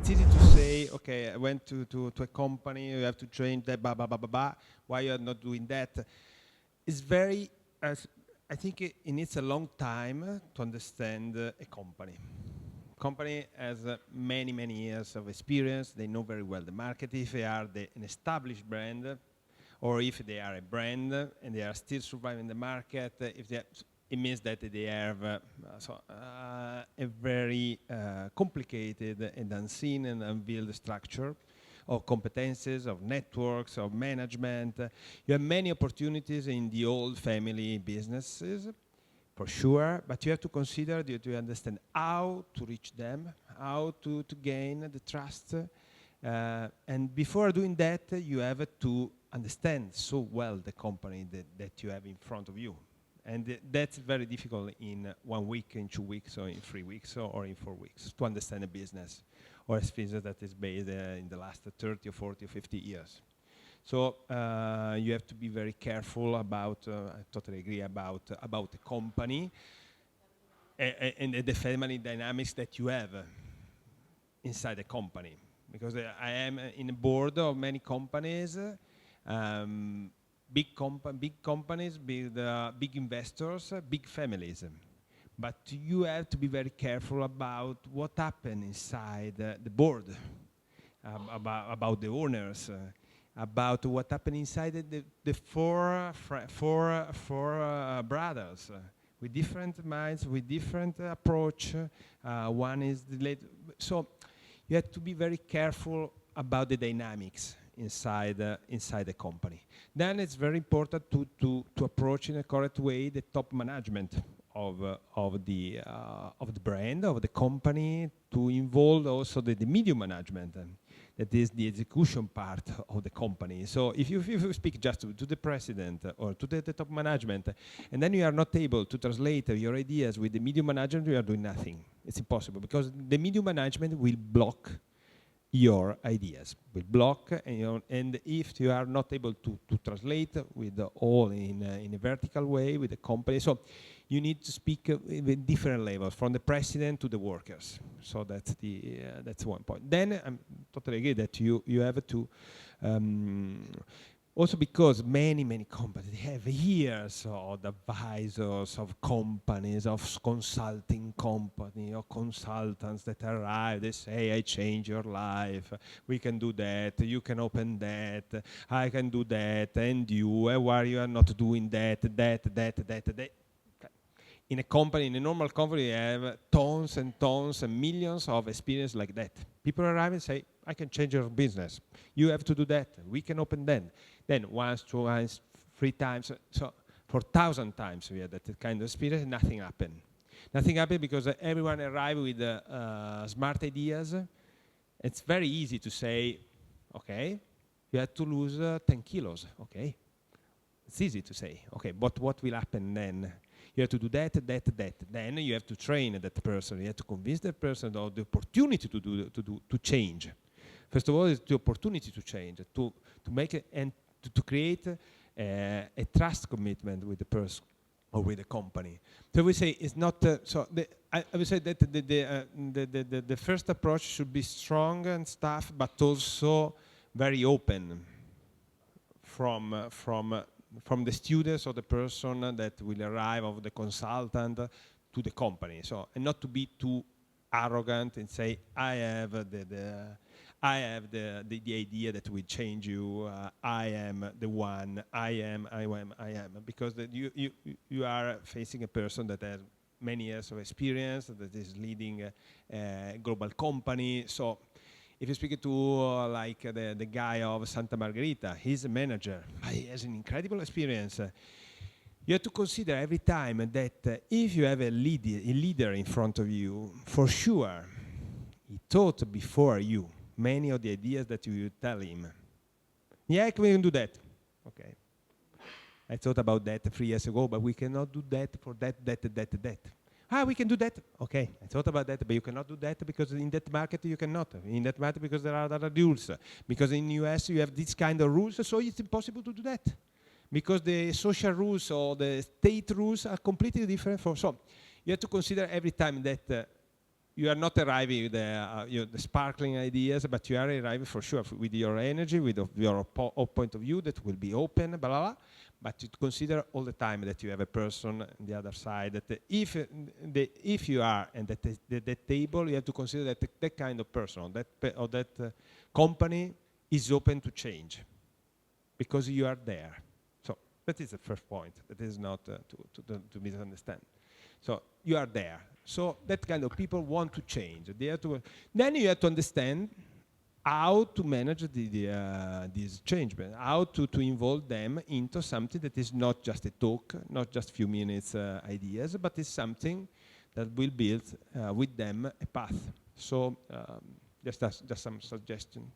it's easy to say, okay, I went to a company, you have to change that, blah, blah, blah, blah, blah. Why you are not doing that? It's very, I think it needs a long time to understand a company. Company has many, many years of experience. They know very well the market. If they are an established brand, or if they are a brand and they are still surviving the market, it means that they have a very complicated and unseen and unveiled structure of competences, of networks, of management. You have many opportunities in the old family businesses, for sure, but you have to consider, to understand how to reach them, how to gain the trust. And before doing that, you have to understand so well the company that you have in front of you. And that's very difficult in 1 week, in 2 weeks, or in 3 weeks, or in 4 weeks, to understand a business or a business that is based in the last 30 or 40 or 50 years. So you have to be very careful about, I totally agree, about the company and the family dynamics that you have inside the company. Because I am in a board of many companies, big companies, big investors, big families. But you have to be very careful about what happened inside the board, about the owners, about what happened inside the four brothers, with different minds, with different approach. One is the late. So you have to be very careful about the dynamics inside the company. Then it's very important to approach in a correct way the top management of the brand, of the company, to involve also the medium management, that is the execution part of the company. So if you speak just to the president or to the top management, and then you are not able to translate your ideas with the medium management, you are doing nothing. It's impossible, because the medium management will block your ideas, will block, and if you are not able to translate with all in a vertical way with the company, so you need to speak with different levels, from the president to the workers. So that's one point. Then I'm totally agree that you have to also, because many companies have years of advisors, of companies, of consulting company, or consultants that arrive, they say, I change your life, we can do that, you can open that, I can do that, and you, why you are not doing that. In a company, in a normal company, you have tons and tons and millions of experience like that. People arrive and say, I can change your business. You have to do that. We can open that. Then once, twice, 3 times, so for 1,000 times we had that kind of experience, nothing happened. Nothing happened because everyone arrived with smart ideas. It's very easy to say, okay, you have to lose 10 kilos, okay. It's easy to say, okay, but what will happen then? You have to do that. Then you have to train that person. You have to convince that person of the opportunity to change. First of all, it's the opportunity to change, to make it, and to create a trust commitment with the person or with the company. So we say it's not. I would say that the first approach should be strong and stuff, but also very open from the students or the person that will arrive, of the consultant, to the company. So, and not to be too arrogant and say, I have the idea that will change you. I am the one. I am. Because you are facing a person that has many years of experience, that is leading a global company. So if you speak to like the guy of Santa Margherita, he's a manager. He has an incredible experience. You have to consider every time that if you have a leader in front of you, for sure, he thought before you many of the ideas that you tell him. Yeah, we can do that. Okay. I thought about that 3 years ago, but we cannot do that for that. We can do that. Okay, I thought about that, but you cannot do that because in that market you cannot. In that market because there are other rules. Because in US you have this kind of rules, so it's impossible to do that. Because the social rules or the state rules are completely different. So you have to consider every time that you are not arriving with the sparkling ideas, but you are arriving for sure with your energy, with your point of view that will be open, blah, blah, blah. But you consider all the time that you have a person on the other side, that if you are at that table, you have to consider that that kind of person or that company is open to change because you are there. So that is the first point. That is not to misunderstand. So you are there. So that kind of people want to change. Then you have to understand how to manage this change, how to involve them into something that is not just a talk, not just few minutes ideas, but is something that will build with them a path. So just some suggestion.